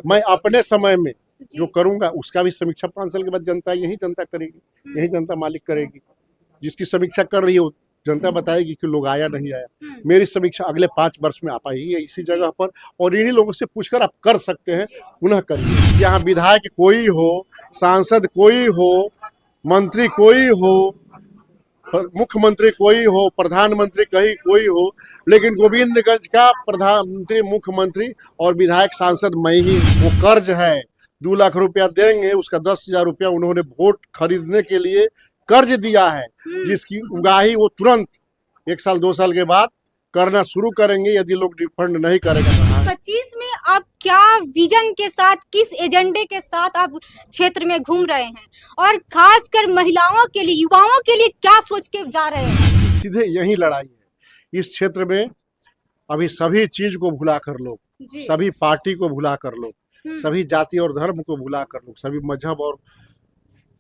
मैं अपने समय में जो करूंगा उसका भी समीक्षा 5 साल के बाद जनता यही जनता करेगी, यही जनता मालिक करेगी। जिसकी समीक्षा कर रही हो जनता बताएगी कि लोग आया नहीं आया। मेरी समीक्षा अगले 5 वर्ष में आ पाई है इसी जगह पर, और इन्हीं लोगों से पूछकर आप कर सकते हैं, पुनः करिए। यहाँ विधायक कोई हो, सांसद कोई हो, मंत्री कोई हो, मुख्यमंत्री कोई हो, प्रधानमंत्री कहीं कोई हो, लेकिन गोविंदगंज का प्रधानमंत्री, मुख्यमंत्री और विधायक सांसद मैं ही। वो कर्ज है 2 लाख रुपया देंगे, उसका 10,000 रुपया उन्होंने वोट खरीदने के लिए कर्ज दिया है, जिसकी उगाही वो तुरंत 1 साल 2 साल के बाद करना शुरू करेंगे यदि लोग रिफंड नहीं करेंगे। 25 में आप क्या विजन के साथ, किस एजेंडे के साथ आप क्षेत्र में घूम रहे हैं, और खासकर महिलाओं के लिए, युवाओं के लिए क्या सोच के जा रहे हैं? सीधे यही लड़ाई है। इस क्षेत्र में अभी सभी चीज को भुला कर लोग, सभी पार्टी को भुला कर लोग, सभी जाति और धर्म को भुला कर लोग, सभी मजहब और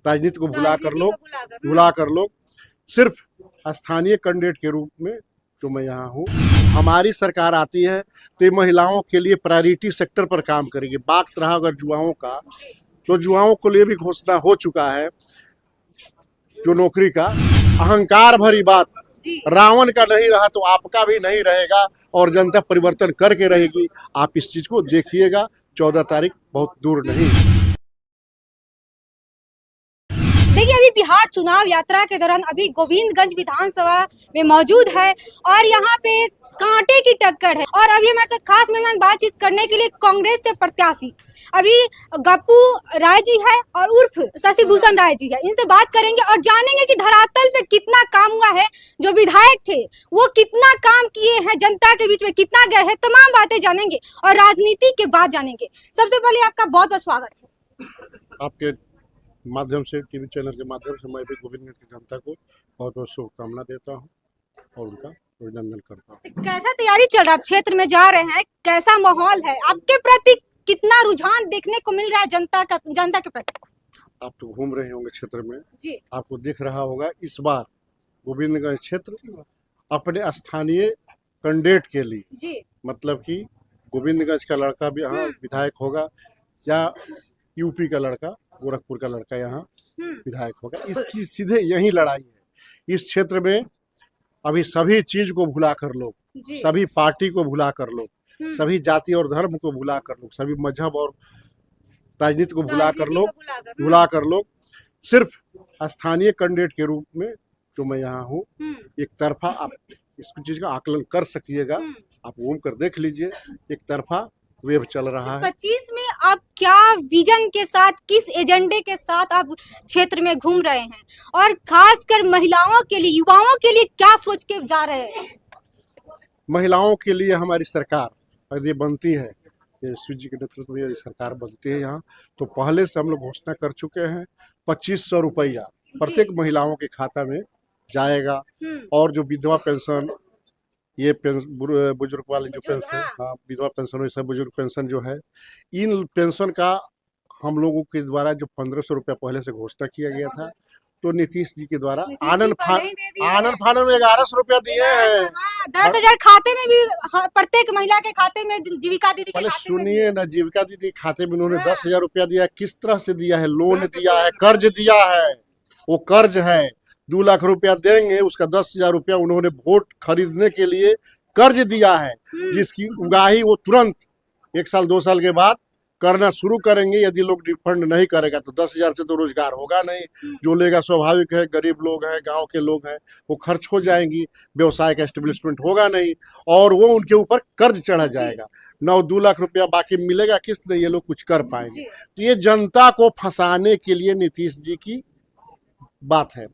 राजनीति को भुला कर लोग सिर्फ स्थानीय कैंडिडेट के रूप में जो मैं यहाँ हूँ, हमारी सरकार आती है तो ये महिलाओं के लिए प्रायोरिटी सेक्टर पर काम करेगी। बात रहा अगर युवाओं का, तो युवाओं के लिए भी घोषणा हो चुका है जो नौकरी का। अहंकार भरी बात रावण का नहीं रहा तो आपका भी नहीं रहेगा, और जनता परिवर्तन करके रहेगी। आप इस चीज को देखिएगा, 14 तारीख बहुत दूर नहीं। देखिए, अभी बिहार चुनाव यात्रा के दौरान अभी गोविंदगंज विधानसभा में मौजूद है और यहाँ पे कांटे की टक्कर है। और अभी हमारे साथ खास मेहमान बातचीत करने के लिए कांग्रेस के प्रत्याशी अभी गप्पू राय जी है और उर्फ शशि भूषण राय जी है। इनसे बात करेंगे और जानेंगे कि धरातल पे कितना काम हुआ है, जो विधायक थे वो कितना काम किए हैं, जनता के बीच में कितना गए हैं, तमाम बातें जानेंगे और राजनीति के बाद जानेंगे। सबसे पहले आपका बहुत बहुत स्वागत है। आपके माध्यम से, टीवी चैनल के माध्यम से मैं भी गोविंदगंज की जनता को बहुत बहुत शुभकामना देता हूँ और उनका अभिनंदन करता हूँ। कैसा तैयारी चल रहा है? क्षेत्र में जा रहे हैं, कैसा माहौल है आपके प्रति, कितना रुझान देखने को मिल रहा है जनता के प्रति? आप तो घूम रहे होंगे क्षेत्र में जी, आपको दिख रहा होगा इस बार गोविंदगंज क्षेत्र अपने स्थानीय कैंडिडेट के लिए जी, मतलब कि गोविंदगंज का लड़का भी यहाँ विधायक होगा, या यूपी का लड़का, गोरखपुर का लड़का यहाँ विधायक होगा। इसकी सीधे यही लड़ाई है। इस क्षेत्र में अभी सभी चीज को भुला कर लोग, सभी पार्टी को भुला कर लोग, सभी जाति और धर्म को भुला कर लोग, सभी मजहब और राजनीति को भुला कर लोग सिर्फ स्थानीय कैंडिडेट के रूप में जो मैं यहाँ हूँ, एक तरफा आप इस चीज का आकलन कर सकिएगा। आप घूम कर देख लीजिए, एक तरफा वेव चल रहा है। 25 में आप क्या विजन के साथ, किस एजेंडे के साथ आप क्षेत्र में घूम रहे हैं, और खासकर महिलाओं के लिए, युवाओं के लिए क्या सोच के जा रहे हैं? महिलाओं के लिए हमारी सरकार अगर ये बनती है, यशस्वी जी के नेतृत्व में यदि सरकार बनती है यहाँ, तो पहले से हम लोग घोषणा कर चुके हैं 2500 रुपया प्रत्येक महिलाओं के खाता में जाएगा। और जो विधवा पेंशन, ये बुजुर्ग वाले जो पेंशन, हाँ विधवा पेंशन, वैसा बुजुर्ग पेंशन जो है, इन पेंशन का हम लोगों के द्वारा जो 1500 रुपया पहले से घोषणा किया गया था, तो नीतीश जी के द्वारा आनंद फानन में 1100 रुपया दिए हैं। 10,000 खाते में भी, प्रत्येक महिला के खाते में, जीविका दीदी के खाते में। सुनिए ना, जीविका दीदी खाते में उन्होंने 10,000 रुपया दिया। किस तरह से दिया है? लोन दिया है, कर्ज दिया है। वो कर्ज है 2 लाख रुपया देंगे, उसका 10,000 रुपया उन्होंने वोट खरीदने के लिए कर्ज दिया है, जिसकी उगाही वो तुरंत 1 साल 2 साल के बाद करना शुरू करेंगे यदि लोग रिफंड नहीं करेगा। तो 10,000 से तो रोजगार होगा नहीं, जो लेगा स्वाभाविक है, गरीब लोग हैं, गांव के लोग हैं, वो खर्च हो जाएंगी, व्यवसाय का एस्टेब्लिशमेंट होगा नहीं, और वो उनके ऊपर कर्ज चढ़ा जाएगा। 2 लाख रुपया बाकी मिलेगा किस्त, ये लोग कुछ कर पाएंगे। तो ये जनता को फंसाने के लिए नीतीश जी की बात है।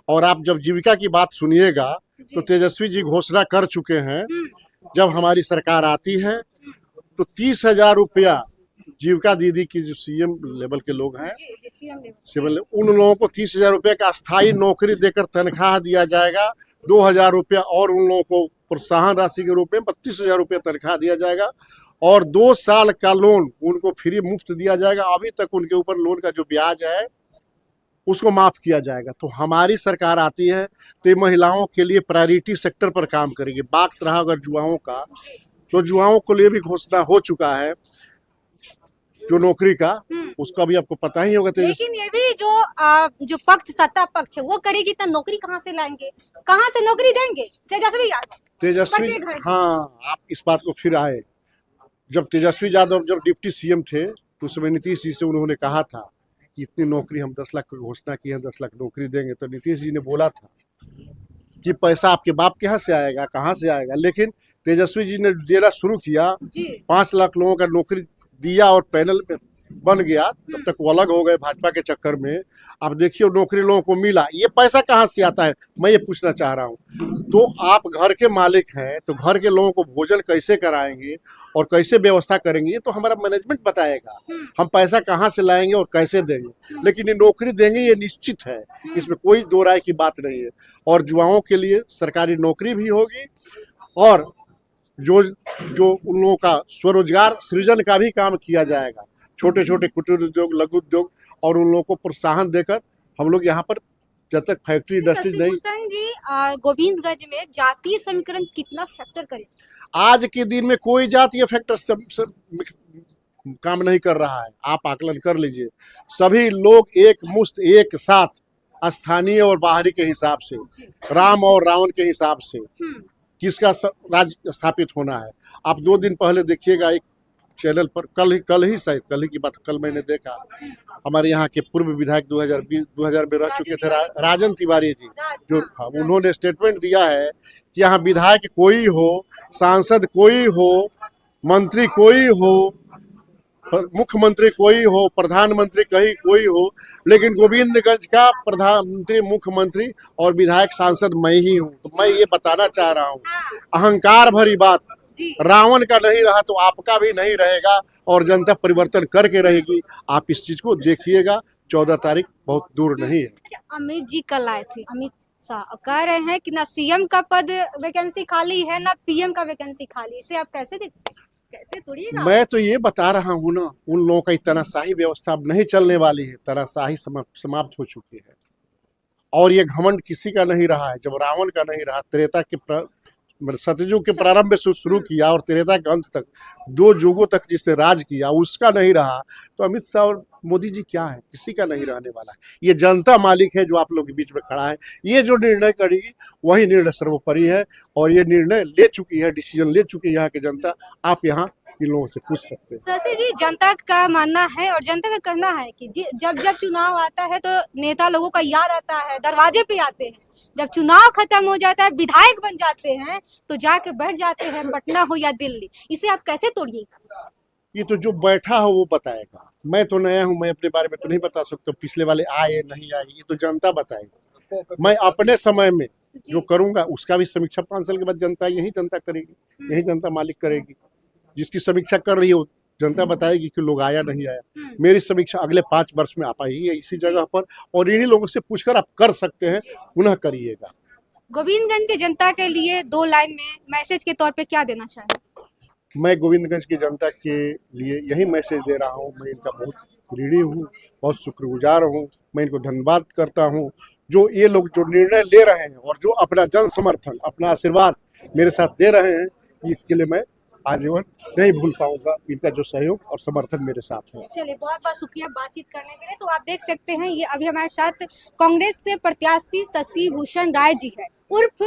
और आप जब जीविका की बात सुनिएगा तो तेजस्वी जी घोषणा कर चुके हैं, जब हमारी सरकार आती है तो 30,000 रुपया जीविका दीदी की जो सीएम लेवल के लोग हैं, उन लोगों को 30,000 रुपये का अस्थायी नौकरी देकर तनख्वाह दिया जाएगा। 2,000 रुपया और उन लोगों को प्रोत्साहन राशि के रूप में 32,000 रुपया तनख्वाह दिया जाएगा, और 2 साल का लोन उनको फ्री मुफ्त दिया जाएगा। अभी तक उनके ऊपर लोन का जो ब्याज है उसको माफ किया जाएगा। तो हमारी सरकार आती है तो ये महिलाओं के लिए प्रायोरिटी सेक्टर पर काम करेगी। बात रहा अगर युवाओं का, तो युवाओं के लिए भी घोषणा हो चुका है जो नौकरी का, उसका भी आपको पता ही होगा। लेकिन ये भी जो पक्ष सत्ता पक्ष है वो करेगी तो नौकरी कहाँ से लाएंगे, कहाँ से नौकरी देंगे तेजस्वी यादव? तेजस्वी, प्रत्येक घर। हाँ, आप इस बात को फिर आए। जब तेजस्वी यादव जब डिप्टी सीएम थे तो उस समय नीतीश जी से उन्होंने कहा था कि इतनी नौकरी, हम 10 लाख की घोषणा की है, 10 लाख नौकरी देंगे। तो नीतीश जी ने बोला था कि पैसा आपके बाप के यहाँ से आएगा, कहाँ से आएगा। लेकिन तेजस्वी जी ने देना शुरू किया, जी 5 लाख लोगों का नौकरी दिया और पैनल पे बन गया। तब तक वो अलग हो गए भाजपा के चक्कर में। अब देखिए नौकरी लोगों को मिला, ये पैसा कहाँ से आता है, मैं ये पूछना चाह रहा हूँ। तो आप घर के मालिक हैं, तो घर के लोगों को भोजन कैसे कराएंगे और कैसे व्यवस्था करेंगे, ये तो हमारा मैनेजमेंट बताएगा। हम पैसा कहाँ से लाएंगे और कैसे देंगे, लेकिन ये नौकरी देंगे ये निश्चित है, इसमें कोई दो राय की बात नहीं है। और युवाओं के लिए सरकारी नौकरी भी होगी और जो उन लोगों का स्वरोजगार सृजन का भी काम किया जाएगा। छोटे छोटे कुटीर उद्योग, लघु उद्योग, और उन लोगों को प्रोत्साहन देकर हम लोग यहाँ पर जब तक फैक्ट्री इंडस्ट्री नहीं। शशिभूषण जी, गोविंदगंज में जातीय समीकरण कितना फैक्टर करे? आज के दिन में कोई जातीय फैक्टर सब काम नहीं कर रहा है। आप आकलन कर लीजिए, सभी लोग एक मुश्त एक साथ, स्थानीय और बाहरी के हिसाब से, राम और रावण के हिसाब से किसका राज स्थापित होना है। आप 2 दिन पहले देखिएगा एक चैनल पर, कल ही शायद कल ही की बात, कल मैंने देखा, हमारे यहाँ के पूर्व विधायक 2000 में रह चुके थे राजन तिवारी जी, जो उन्होंने स्टेटमेंट दिया है कि यहाँ विधायक कोई हो, सांसद कोई हो, मंत्री कोई हो, मुख्यमंत्री कोई हो, प्रधानमंत्री कहीं कोई हो, लेकिन गोविंदगंज का प्रधानमंत्री, मुख्यमंत्री और विधायक सांसद मैं ही हूँ। तो मैं ये बताना चाह रहा हूँ, अहंकार भरी बात रावण का नहीं रहा तो आपका भी नहीं रहेगा, और जनता परिवर्तन करके रहेगी। आप इस चीज को देखिएगा, 14 तारीख बहुत दूर नहीं है। अमित जी कल आए थे, अमित शाह कह रहे हैं कि ना सीएम का पद वैकेंसी खाली है ना पीएम का वैकेंसी खाली। इसे आप कैसे देखते हैं, कैसे तोड़िएगा? मैं तो ये बता रहा हूँ ना, उन लोगों की तनाशाही व्यवस्था अब नहीं चलने वाली है, तनाशाही समाप्त हो चुकी है। और ये घमंड किसी का नहीं रहा है। जब रावण का नहीं रहा, त्रेता के सतयुग के प्रारंभ में शुरू किया और त्रेता के अंत तक 2 युगों तक जिसने राज किया, उसका नहीं रहा, तो अमित शाह और मोदी जी क्या है, किसी का नहीं रहने वाला है। ये जनता मालिक है जो आप लोग के बीच में खड़ा है। ये जो निर्णय करेगी वही निर्णय सर्वोपरि है, और ये निर्णय ले चुकी है, डिसीजन ले चुकी है यहाँ की जनता। आप यहाँ इन लोगों से पूछ सकते हैं। शशि जी, जनता का मानना है और जनता का कहना है कि जब चुनाव आता है तो नेता लोगों का याद आता है, दरवाजे पे आते हैं। जब चुनाव खत्म हो जाता है, विधायक बन जाते हैं, तो जाके बैठ जाते हैं, पटना हो या दिल्ली। इसे आप कैसे तोड़िएगा? ये तो जो बैठा हो वो बताएगा। मैं तो नया हूँ, मैं अपने बारे में तो नहीं बता सकता। पिछले वाले आए नहीं आए, ये तो जनता बताएगी। मैं अपने समय में जो करूंगा उसका भी समीक्षा 5 साल के बाद यही जनता करेगी, यही जनता मालिक करेगी। जिसकी समीक्षा कर रही है जनता बताएगी कि लोग आया नहीं आया। मेरी समीक्षा अगले 5 वर्ष में आ पाएगी इसी जगह पर, और इन्हीं लोगों से पूछकर आप कर सकते हैं, पुनः करिएगा। गोविंदगंज की जनता के लिए 2 लाइन में मैसेज के तौर पे क्या देना चाहेंगे? मैं गोविंदगंज की जनता के लिए यही मैसेज दे रहा हूँ। मैं इनका बहुत ऋणी हूँ, बहुत शुक्रगुजार हूँ। मैं इनको धन्यवाद करता हूँ जो ये लोग जो निर्णय ले रहे हैं और जो अपना जन समर्थन, अपना आशीर्वाद मेरे साथ दे रहे हैं, इसके लिए मैं आजीवन नहीं भूल पाऊंगा। इनका जो सहयोग और समर्थन मेरे साथ है। चलिए, बहुत बहुत शुक्रिया बातचीत करने के लिए। तो आप देख सकते हैं, ये अभी हमारे साथ कांग्रेस से प्रत्याशी शशिभूषण राय जी है, उर्फ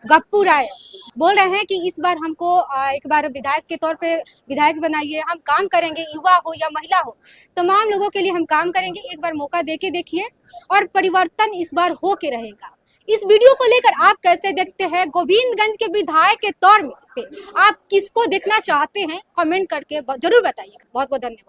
गप्पू राय। बोल रहे हैं कि इस बार हमको एक बार विधायक के तौर पे विधायक बनाइए, हम काम करेंगे, युवा हो या महिला हो, तमाम लोगों के लिए हम काम करेंगे। एक बार मौका देके देखिए और परिवर्तन इस बार हो के रहेगा। इस वीडियो को लेकर आप कैसे देखते हैं? गोविंदगंज के विधायक के तौर पे आप किसको देखना चाहते हैं? कमेंट करके जरूर बताइएगा। बहुत बहुत धन्यवाद।